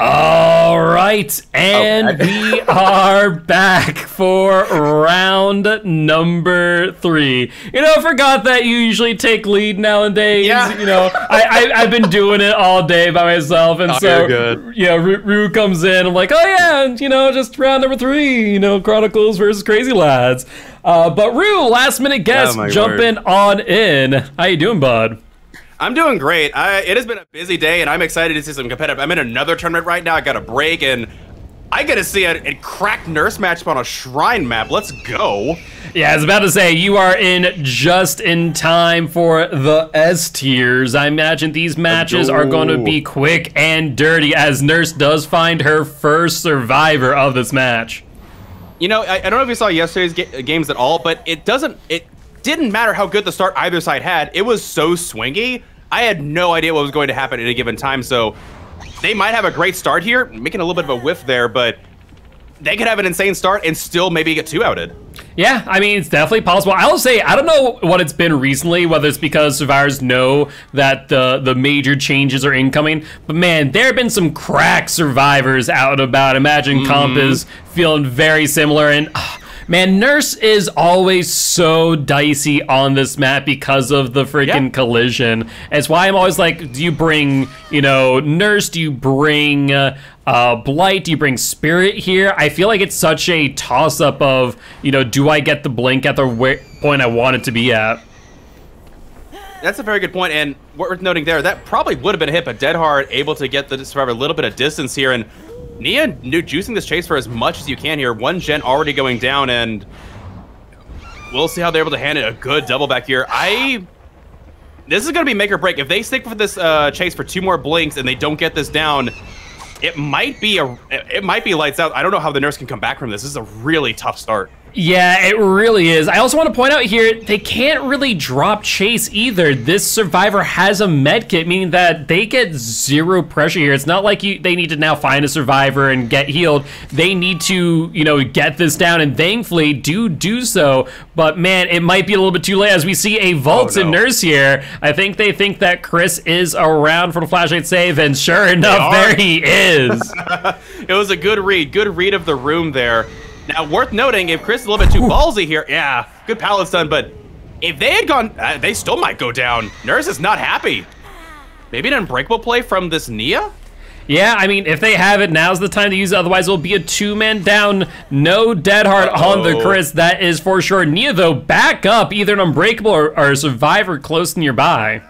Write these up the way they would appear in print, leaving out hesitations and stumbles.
All right, and we are back for round number 3. You know, I forgot that you usually take lead nowadays. Yeah. You know, I've been doing it all day by myself, and so good. You know, Rue comes in. I'm like, oh yeah, and you know, just round number 3. You know, Chronicles versus Crazy Lads. But Rue, last minute guest, jumping on in. How you doing, bud? I'm doing great. It has been a busy day, and I'm excited to see some competitive. I'm in another tournament right now. I got a break, and I get to see a cracked nurse matchup on a shrine map. Let's go. Yeah, I was about to say, you are in just in time for the S tiers. I imagine these matches are going to be quick and dirty, as Nurse does find her first survivor of this match. You know, I don't know if you saw yesterday's games at all, but it didn't matter how good the start either side had. It was so swingy. I had no idea what was going to happen at a given time, so they might have a great start here, making a little bit of a whiff there, but they could have an insane start and still maybe get 2-outed. Yeah, I mean, it's definitely possible. I will say, I don't know what it's been recently, whether it's because survivors know that the major changes are incoming, but man, there have been some crack survivors out and about. Imagine Comp is feeling very similar, and man, Nurse is always so dicey on this map because of the freaking collision. It's why I'm always like, do you bring, you know, Nurse? Do you bring Blight? Do you bring Spirit here? I feel like it's such a toss-up of, you know, do I get the blink at the point I want it to be at? That's a very good point, and worth noting there, that probably would have been a hit, but Deadheart able to get the survivor a little bit of distance here, and Nia juicing this chase for as much as you can here. One gen already going down, and we'll see how they're able to hand it a good double back here. This is going to be make or break. If they stick with this chase for 2 more blinks and they don't get this down, it might be lights out. I don't know how the Nurse can come back from this. This is a really tough start. Yeah, it really is. I also want to point out here, they can't really drop chase either. This survivor has a med kit, meaning that they get 0 pressure here. It's not like they need to now find a survivor and get healed. They need to, you know, get this down, and thankfully do so. But man, it might be a little bit too late as we see a Vulcan Nurse here. I think they think that Chris is around for the flashlight save, and sure enough, there he is. It was a good read of the room there. Now, worth noting, if Chris is a little bit too ballsy here, yeah, good pallet stun, but if they had gone, they still might go down. Nurse is not happy. Maybe an unbreakable play from this Nia? Yeah, I mean, if they have it, now's the time to use it. Otherwise, it'll be a 2-man down. No Deadheart on the Chris, that is for sure. Nia, though, back up, either an unbreakable or a survivor close nearby.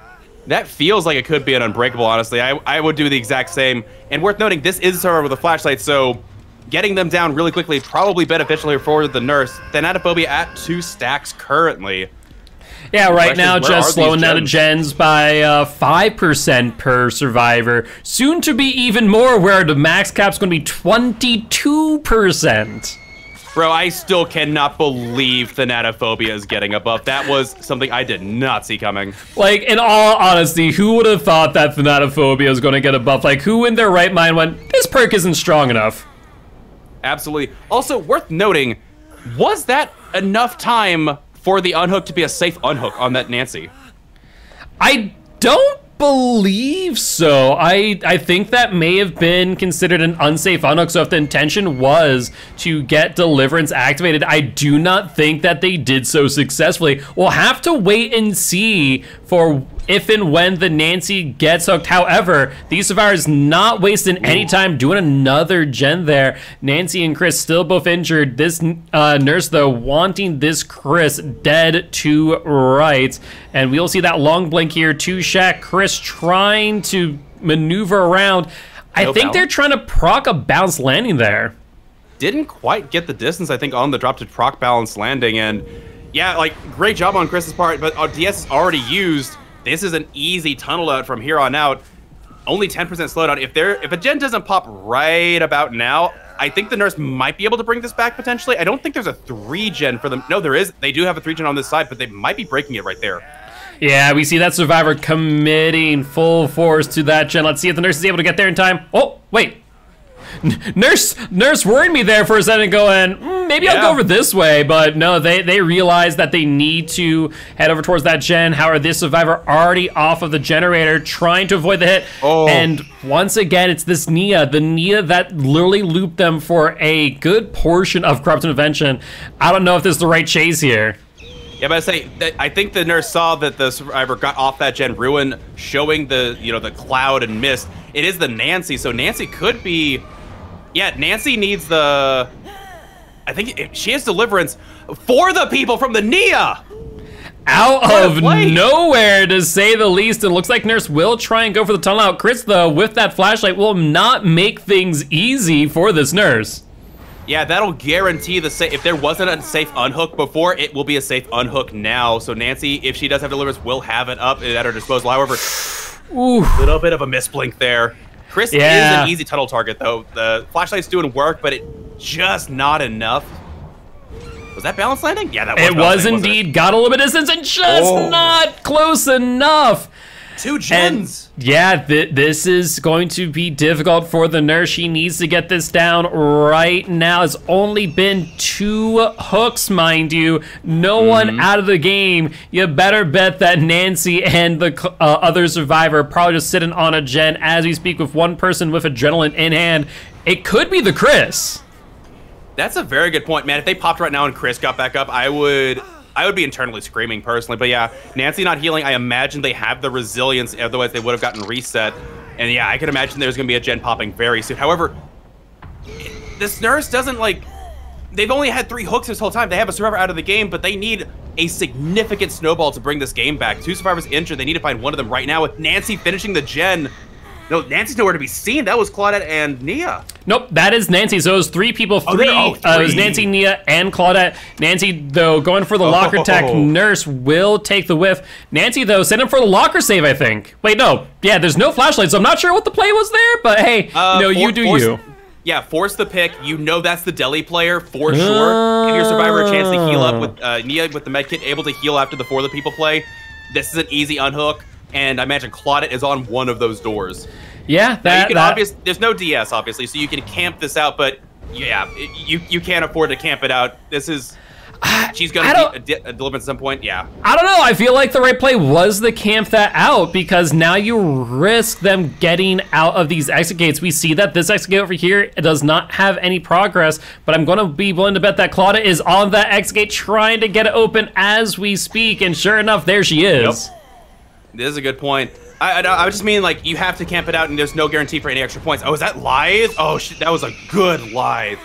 That feels like it could be an unbreakable, honestly. I would do the exact same. And worth noting, this is a survivor with a flashlight, so getting them down really quickly probably beneficial here for the Nurse. Thanatophobia at 2 stacks currently. Yeah, right now just slowing down the gens by 5% per survivor. Soon to be even more, where the max cap's going to be 22%. Bro, I still cannot believe Thanatophobia is getting a buff. That was something I did not see coming. Like, in all honesty, who would have thought that Thanatophobia was going to get a buff? Like, who in their right mind went, this perk isn't strong enough? Absolutely. Also, worth noting, was that enough time for the unhook to be a safe unhook on that Nancy? I don't believe so. I think that may have been considered an unsafe unhook, so if the intention was to get Deliverance activated, I do not think that they did so successfully. We'll have to wait and see for if and when the Nancy gets hooked. However, these survivors not wasting any time doing another gen there. Nancy and Chris still both injured. This Nurse, though, wanting this Chris dead to rights. And we'll see that long blink here to Shack. Chris trying to maneuver around. I think they're trying to proc a bounce landing there. Didn't quite get the distance, I think, on the drop to proc balance landing. And yeah, like, great job on Chris's part, but DS is already used. This is an easy tunnel out from here on out. Only 10% slowdown. If a gen doesn't pop right about now, I think the Nurse might be able to bring this back potentially. I don't think there's a 3-gen for them. No, there is. They do have a 3-gen on this side, but they might be breaking it right there. Yeah, we see that survivor committing full force to that gen. Let's see if the Nurse is able to get there in time. Oh, wait. Nurse worried me there for a second, going, maybe I'll go over this way, but no, they realize that they need to head over towards that gen. However, this survivor already off of the generator, trying to avoid the hit. And once again, it's this Nia, the Nia that literally looped them for a good portion of Corrupt Intervention. I don't know if this is the right chase here. Yeah, but I think the nurse saw that the survivor got off that gen ruin, showing the the cloud and mist. It is the Nancy, so Nancy could be. Yeah, Nancy needs the. I think she has deliverance for the people from the Nia. Out of nowhere, to say the least. It looks like Nurse will try and go for the tunnel out. Chris, though, with that flashlight, will not make things easy for this Nurse. Yeah, that'll guarantee the safe. If there wasn't a safe unhook before, it will be a safe unhook now. So Nancy, if she does have deliverance, will have it up at her disposal. However, a little bit of a misblink there. Chris is an easy tunnel target, though. The flashlight's doing work, but it just not enough. Was that balance landing? Yeah, that was. It was indeed. Got a little bit of distance and just not close enough. 2 gens. And yeah, this is going to be difficult for the Nurse. She needs to get this down right now. It's only been 2 hooks, mind you. No one out of the game. You better bet that Nancy and the other survivor are probably just sitting on a gen as we speak, with one person with adrenaline in hand. It could be the Chris. That's a very good point, man. If they popped right now and Chris got back up, I would be internally screaming personally. But yeah, Nancy not healing, I imagine they have the resilience, otherwise they would have gotten reset. And yeah, I can imagine there's gonna be a gen popping very soon. However, this Nurse doesn't they've only had 3 hooks this whole time. They have a survivor out of the game, but they need a significant snowball to bring this game back. 2 survivors injured, they need to find one of them right now. With Nancy finishing the gen, no, Nancy's nowhere to be seen. That was Claudette and Nia. Nope, that is Nancy. So it was 3 people. 3. It was Nancy, Nia, and Claudette. Nancy, though, going for the locker tech. Nurse will take the whiff. Nancy, though, sent him for the locker save, I think. Wait, no. Yeah, there's no flashlight, so I'm not sure what the play was there, but hey, you do you. Yeah, force the pick. You know that's the deli player for sure. Give your survivor a chance to heal up with Nia with the medkit, able to heal after the For the People play. This is an easy unhook. And I imagine Claudette is on one of those doors. Yeah, there's no DS, obviously, so you can camp this out, but yeah, you can't afford to camp it out. This is... She's going to be a deliverance at some point, yeah. I don't know, I feel like the right play was to camp that out, because now you risk them getting out of these exit gates. We see that this exit gate over here does not have any progress, but I'm going to be willing to bet that Claudette is on that exit gate trying to get it open as we speak, and sure enough, there she is. Yep. This is a good point. I just mean, you have to camp it out, and there's no guarantee for any extra points. Oh, is that Lithe? Oh, shit, that was a good Lithe.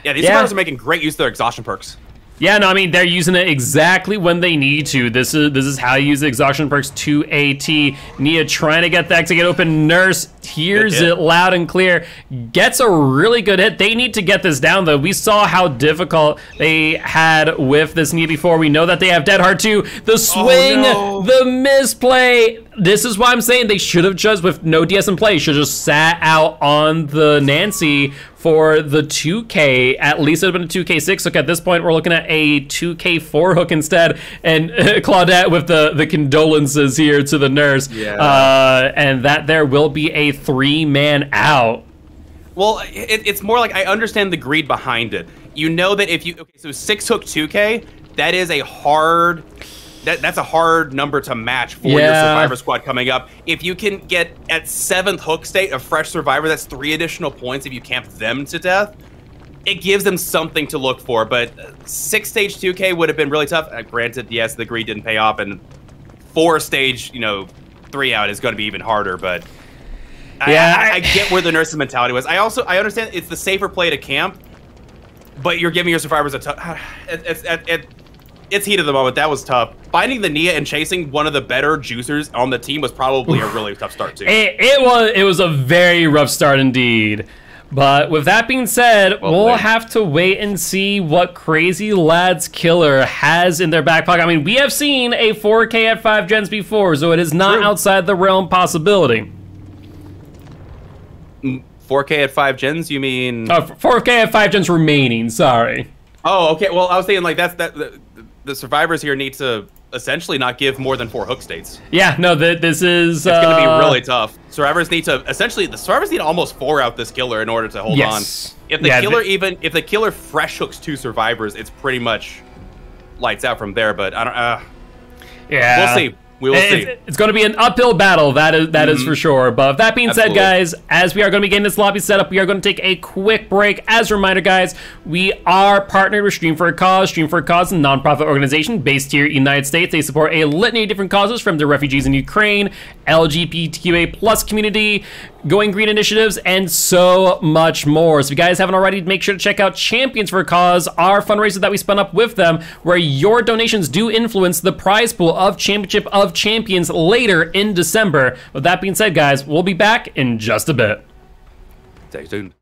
Yeah, these survivors are making great use of their exhaustion perks. Yeah, no, I mean, they're using it exactly when they need to. This is how you use the exhaustion perks to a T. Nia trying to get that to get open. Nurse hears it loud and clear. Gets a really good hit. They need to get this down, though. We saw how difficult they had with this Nia before. We know that they have Dead Hard too. The swing, the misplay. This is why I'm saying they should have just, with no DS in play, should have just sat out on the Nancy for the 2K. At least it would have been a 2K6 hook. At this point, we're looking at a 2K4 hook instead. And Claudette with the condolences here to the Nurse. Yeah. And that there will be a 3-man out. Well, it's more like I understand the greed behind it. You know that if you, so 6 hook 2K, that is a hard... That's a hard number to match for your survivor squad coming up. If you can get at 7th hook state a fresh survivor, that's 3 additional points if you camp them to death. It gives them something to look for, but 6 stage 2K would have been really tough. Granted, yes, the greed didn't pay off, and 4 stage, 3 out is going to be even harder, but yeah, I get where the Nurse's mentality was. I understand it's the safer play to camp, but you're giving your survivors a tough... It's heat of the moment. That was tough. Finding the Nia and chasing one of the better juicers on the team was probably a really tough start, too. It was a very rough start indeed. But with that being said, we'll have to wait and see what Crazy Lads Killer has in their back pocket. I mean, we have seen a 4K at 5 gens before, so it is not outside the realm possibility. 4K at 5 gens, you mean? 4K at 5 gens remaining, sorry. Oh, okay. Well, I was thinking, that's the survivors here need to essentially not give more than 4 hook states. Yeah, no, this is... It's going to be really tough. Survivors need to, essentially, the survivors need to almost 4 out this killer in order to hold on. If the killer fresh hooks 2 survivors, it's pretty much lights out from there, but I don't, yeah. We'll see. We will see. It's going to be an uphill battle, that is for sure. But with that being said, guys, as we are going to be getting this lobby set up, we are going to take a quick break. As a reminder, guys, we are partnered with Stream for a Cause. Stream for a Cause is a nonprofit organization based here in the United States. They support a litany of different causes, from the refugees in Ukraine, LGBTQA plus community, Going Green initiatives, and so much more. So if you guys haven't already, make sure to check out Champions for a Cause, our fundraiser that we spun up with them, where your donations do influence the prize pool of Championship of Champions later in December. With that being said, guys, we'll be back in just a bit. Stay tuned.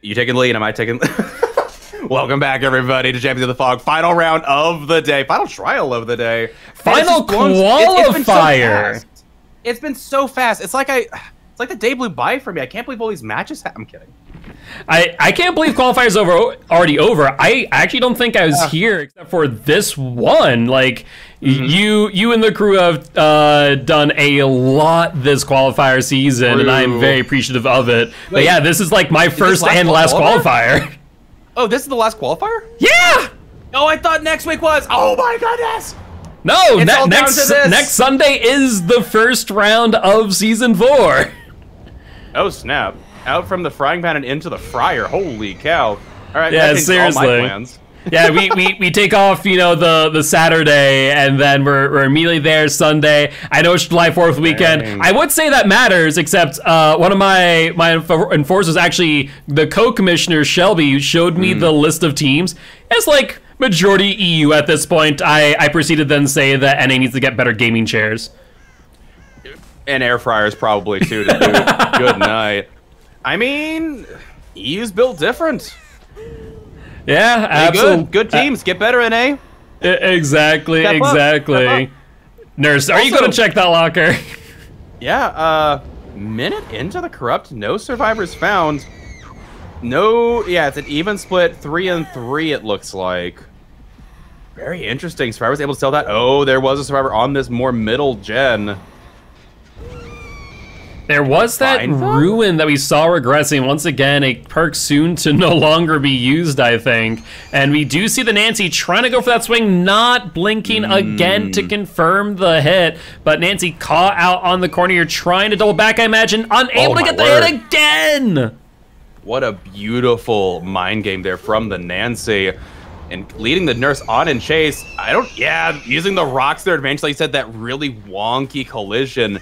You taking the lead? Am I taking? Welcome back, everybody, to Champions of the Fog. Final round of the day. Final trial of the day. Final qualifier. It's been so fast. It's like the day blew by for me. I can't believe all these matches. I'm kidding. I can't believe qualifiers already over. I actually don't think I was here except for this one. Like you and the crew have done a lot this qualifier season, and I'm very appreciative of it. Wait, but yeah, this is like my first and last qualifier. Oh, this is the last qualifier? Yeah. Oh, I thought next week was. Oh my goodness. No, next Sunday is the first round of season 4. Oh snap. Out from the frying pan and into the fryer. Holy cow. All right, yeah, seriously. All my plans. Yeah, we take off, you know, the Saturday, and then we're immediately there Sunday. I know it's July 4th weekend. Dang. I would say that matters, except one of my enforcers, actually, the co-commissioner, Shelby, showed me the list of teams. It's like majority EU at this point. I proceeded then say that NA needs to get better gaming chairs. And air fryers probably, too, to do. Good night. I mean, EU's built different. Yeah, absolutely. Good teams. Get better, NA. Exactly. Nurse, are you going to check that locker? Yeah, minute into the corrupt, no survivors found. No, yeah, it's an even split, 3-3 it looks like. Very interesting. Survivors able to sell that. Oh, there was a survivor on this more middle gen. There was that ruin that we saw regressing. Once again, a perk soon to no longer be used, I think. And we do see the Nancy trying to go for that swing, not blinking again to confirm the hit. But Nancy caught out on the corner here, trying to double back, I imagine. Unable to get the hit again! What a beautiful mind game there from the Nancy. And leading the nurse on in chase. Using the rocks to their advantage, like you said, that really wonky collision.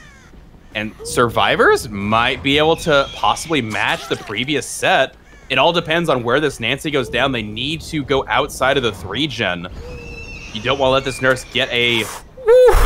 And survivors might be able to possibly match the previous set. It all depends on where this Nancy goes down. They need to go outside of the 3-gen. You don't want to let this nurse get a...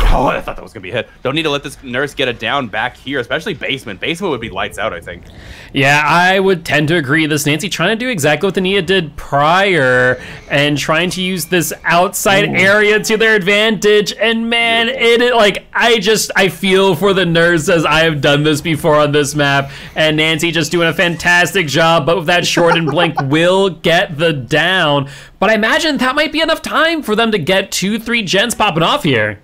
Oh, I thought that was going to be a hit. Don't need to let this nurse get a down back here, especially basement. Basement would be lights out, I think. Yeah, I would tend to agree. This Nancy trying to do exactly what the Nia did prior and trying to use this outside area to their advantage. And man, I feel for the nurse as I have done this before on this map. And Nancy just doing a fantastic job, but with that short and blink will get the down. But I imagine that might be enough time for them to get 2-3 gens popping off here.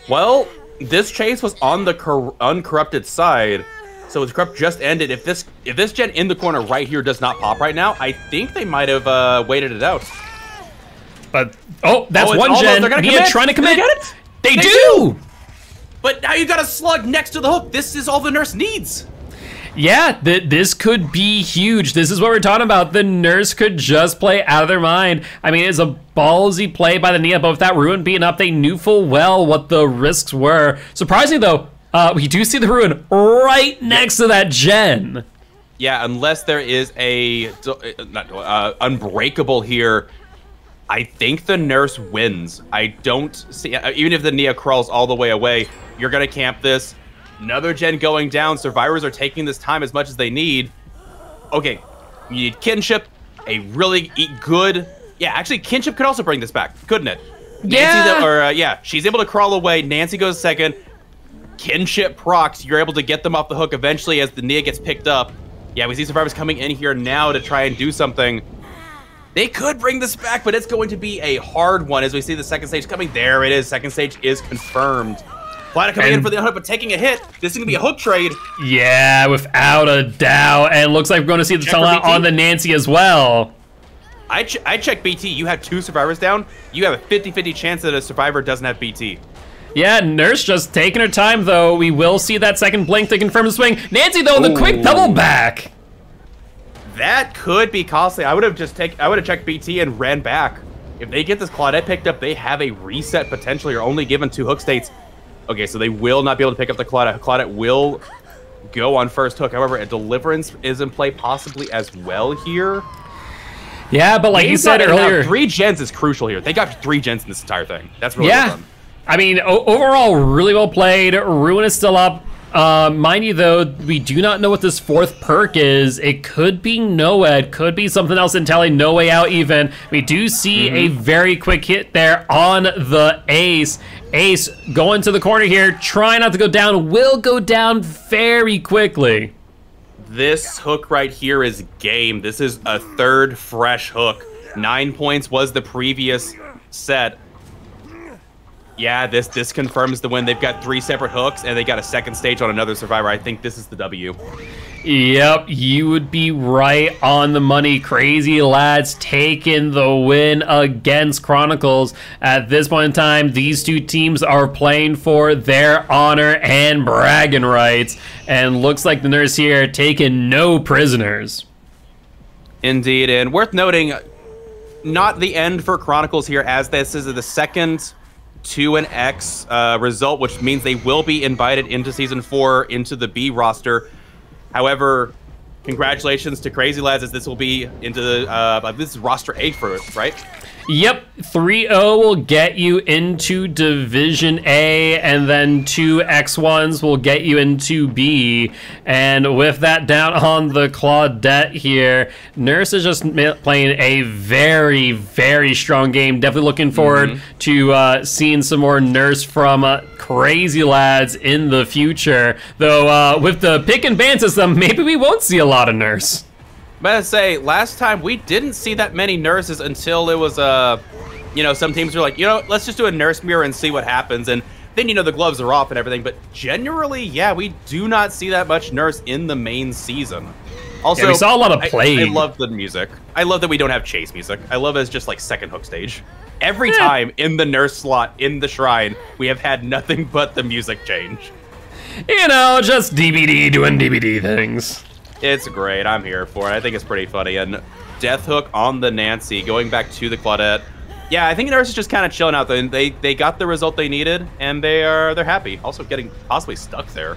Well, this chase was on the uncorrupted side, so the corrupt just ended. If this gen in the corner right here does not pop right now, I think they might have waited it out. But that's one gen. They're trying to commit. They get it? They do. But now you got a slug next to the hook. This is all the nurse needs. Yeah, this could be huge. This is what we're talking about. The nurse could just play out of their mind. I mean, it's a ballsy play by the Nia, but with that ruin being up, they knew full well what the risks were. Surprisingly, though, we do see the ruin right next to that gen. Yeah, unless there is a unbreakable here, I think the nurse wins. I don't see, even if the Nia crawls all the way away, you're going to camp this. Another gen going down. Survivors are taking this time as much as they need. Okay, you need kinship, a really good... Yeah, actually, kinship could also bring this back, couldn't it? Yeah. She's able to crawl away. Nancy goes second. Kinship procs. You're able to get them off the hook eventually as the Nia gets picked up. Yeah, we see survivors coming in here now to try and do something. They could bring this back, but it's going to be a hard one as we see the second stage coming. There it is. Second stage is confirmed. Plata coming in for the hook, but taking a hit. This is going to be a hook trade. Yeah, without a doubt. And it looks like we're going to see the sellout on the Nancy as well. I checked BT. You had 2 survivors down. You have a 50-50 chance that a survivor doesn't have BT. Yeah, Nurse just taking her time, though. We will see that second blink to confirm the swing. Nancy, though, the quick double back. That could be costly. I would have checked BT and ran back. If they get this Claudette picked up, they have a reset potentially, or only given 2 hook states. Okay, so they will not be able to pick up the Claudette. Claudette will go on first hook. However, a Deliverance is in play possibly as well here. Yeah, but like you said earlier, 3 gens is crucial here. They got 3 gens in this entire thing. That's really well done. I mean, overall, really well played. Ruin is still up. Mind you, though, we do not know what this fourth perk is. It could be NOED, could be something else in Tally, No Way Out even. We do see a very quick hit there on the Ace. Ace going to the corner here, trying not to go down, will go down very quickly. This hook right here is game. This is a third fresh hook. 9 points was the previous set. Yeah, this confirms the win. They've got 3 separate hooks, and they got a second stage on another survivor. I think this is the W. Yep, you would be right on the money. Crazy Lads taking the win against Chronicles. At this point in time, these two teams are playing for their honor and bragging rights. And looks like the nurse here taking no prisoners. Indeed, and worth noting, not the end for Chronicles here, as this is the second 2-X result, which means they will be invited into Season 4 into the B roster. However, congratulations to Crazy Lads, as this will be into the, this is roster A for it, right? Yep, 3-0 will get you into Division A, and then 2 X1s will get you into B. And with that down on the Claudette here, Nurse is just playing a very, very strong game. Definitely looking forward to seeing some more Nurse from Crazy Lads in the future. Though with the pick and ban system, maybe we won't see a lot of Nurse. But I say, last time we didn't see that many nurses until it was, you know, some teams were like, you know, let's just do a nurse mirror and see what happens. And then, you know, the gloves are off and everything. But generally, yeah, we do not see that much nurse in the main season. Also, yeah, we saw a lot of play. I love the music. I love that we don't have chase music. I love it as just like second hook stage. Every time in the nurse slot in the shrine, we have had nothing but the music change. You know, just DBD doing DBD things. It's great. I'm here for it. I think it's pretty funny. And Death Hook on the Nancy, going back to the Claudette. Yeah, I think Nurse is just kind of chilling out there. They got the result they needed, and they're happy. Also getting possibly stuck there.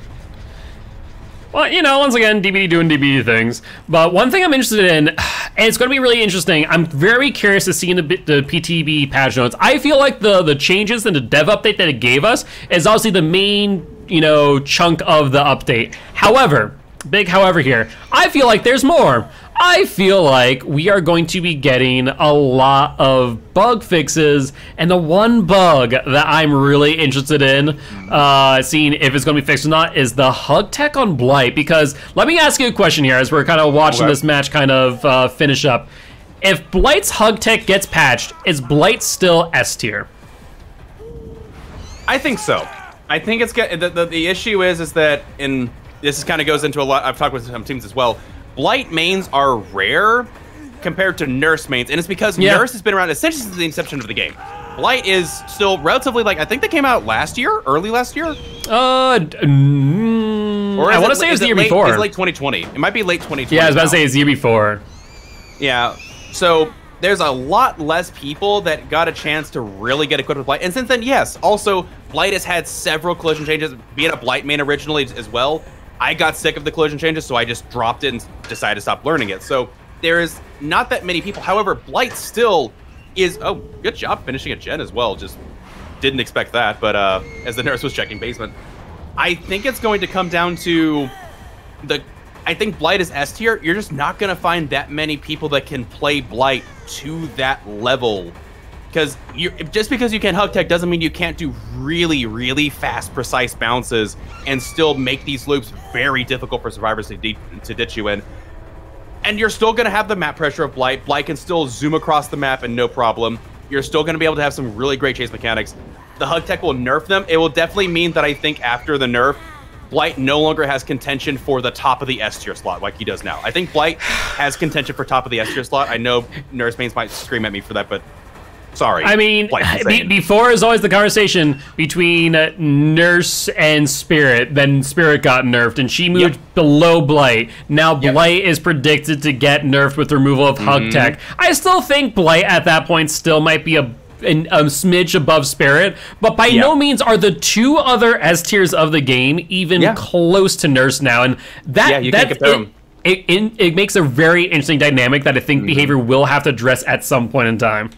Well, you know, once again, DBD doing DBD things. But one thing I'm interested in, and it's going to be really interesting, I'm very curious to see in the PTB patch notes. I feel like the changes in the dev update that it gave us is obviously the main, you know, chunk of the update. However, big however here, I feel like there's more. I feel like we are going to be getting a lot of bug fixes, and the one bug that I'm really interested in seeing if it's going to be fixed or not is the hug tech on Blight. Because let me ask you a question here as we're kind of watching this match kind of finish up. If Blight's hug tech gets patched, is Blight still S tier? I think so. I think it's the issue is that in this kind of goes into a lot. I've talked with some teams as well. Blight mains are rare compared to Nurse mains, and it's because Nurse has been around essentially since the inception of the game. Blight is still relatively, like, I think they came out last year, early last year. I want to say it was the year before. It's late 2020. It might be late 2020. Yeah, I was about to say it's the year before. Yeah, so there's a lot less people that got a chance to really get equipped with Blight. And since then, yes, also, Blight has had several collision changes, being a Blight main originally as well. I got sick of the collision changes, so I just dropped it and decided to stop learning it. So there is not that many people. However, Blight still is... Oh, good job finishing a gen as well. Just didn't expect that, but as the nurse was checking basement. I think it's going to come down to the... I think Blight is S tier. You're just not going to find that many people that can play Blight to that level. Because just because you can hug tech doesn't mean you can't do really, really fast, precise bounces and still make these loops very difficult for survivors to ditch you in. And you're still going to have the map pressure of Blight. Blight can still zoom across the map and no problem. You're still going to be able to have some really great chase mechanics. The hug tech will nerf them. It will definitely mean that I think after the nerf, Blight no longer has contention for the top of the S tier slot like he does now. I think Blight has contention for top of the S tier slot. I know Nurse mains might scream at me for that, but sorry. I mean, before is always the conversation between Nurse and Spirit. Then Spirit got nerfed, and she moved below Blight. Now Blight is predicted to get nerfed with removal of hug tech. I still think Blight at that point still might be a smidge above Spirit, but by no means are the two other S tiers of the game even close to Nurse now. And that you can't compare them. It makes a very interesting dynamic that I think Behavior will have to address at some point in time.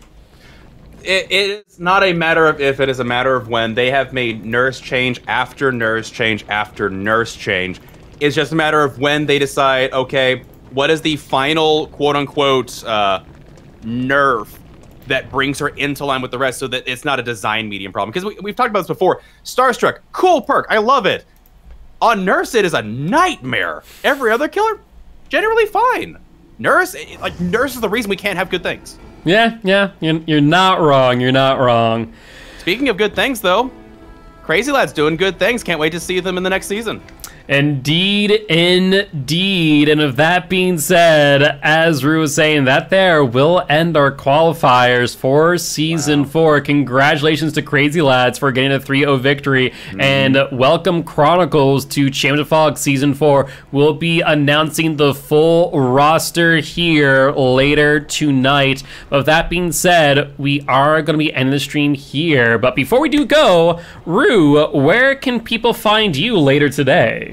It's not a matter of if, it is a matter of when. They have made nurse change after nurse change after nurse change. It's just a matter of when they decide, okay, what is the final quote-unquote nerf that brings her into line with the rest so that it's not a design medium problem. Because we've talked about this before. Starstruck, cool perk, I love it. On Nurse, it is a nightmare. Every other killer, generally fine. Nurse is the reason we can't have good things. Yeah, you're not wrong, you're not wrong. Speaking of good things, though, Crazy Lad's doing good things. Can't wait to see them in the next season. Indeed, indeed. And with that being said, as Rue was saying, that there will end our qualifiers for Season 4. Congratulations to Crazy Lads for getting a 3-0 victory. And welcome Chronicles to Champions of Fog Season 4. We'll be announcing the full roster here later tonight. But with that being said, we are going to be ending the stream here. But before we do go, Rue, where can people find you later today?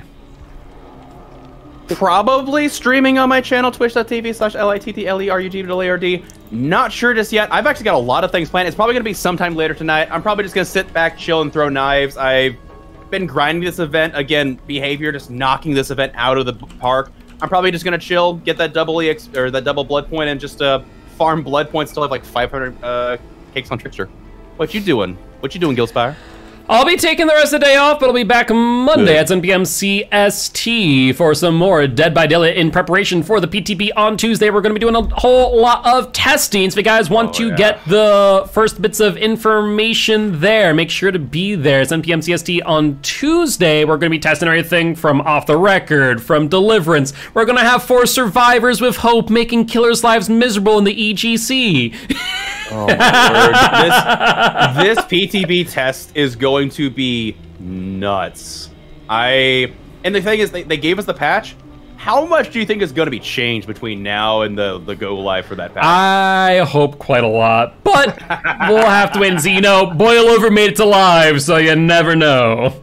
Probably streaming on my channel, twitch.tv/littlerugaard. Not sure just yet. I've actually got a lot of things planned. It's probably going to be sometime later tonight. I'm probably just going to sit back, chill, and throw knives. I've been grinding this event. Again, behavior, just knocking this event out of the park. I'm probably just going to chill, get that double EX, or that double blood point, and just farm blood points till I have like 500 cakes on Trickster. What you doing? What you doing, Giltspire? I'll be taking the rest of the day off, but I'll be back Monday at 7 p.m. CST for some more Dead by Daylight in preparation for the PTB on Tuesday. We're going to be doing a whole lot of testing, so if you guys want to get the first bits of information there, make sure to be there. 7 p.m. CST on Tuesday. We're going to be testing everything from Off the Record, from Deliverance. We're going to have 4 survivors with hope making killers' lives miserable in the EGC. Oh my word. This PTB test is going to be nuts. And the thing is, they gave us the patch. How much do you think is going to be changed between now and the go live for that patch? I hope quite a lot, but we'll have to wait and see. You know, Boilover made it to live, so you never know.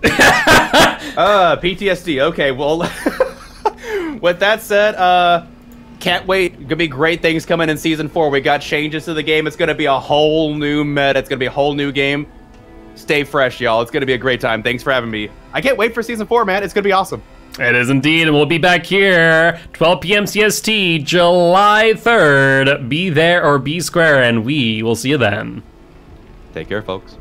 PTSD. Okay, well, with that said, can't wait. Gonna be great things coming in Season 4. We got changes to the game. It's gonna be a whole new meta. It's gonna be a whole new game. Stay fresh, y'all. It's gonna be a great time. Thanks for having me. I can't wait for Season 4, man. It's gonna be awesome. It is indeed, and we'll be back here 12 p.m. CST, July 3rd. Be there or be square, and we will see you then. Take care, folks.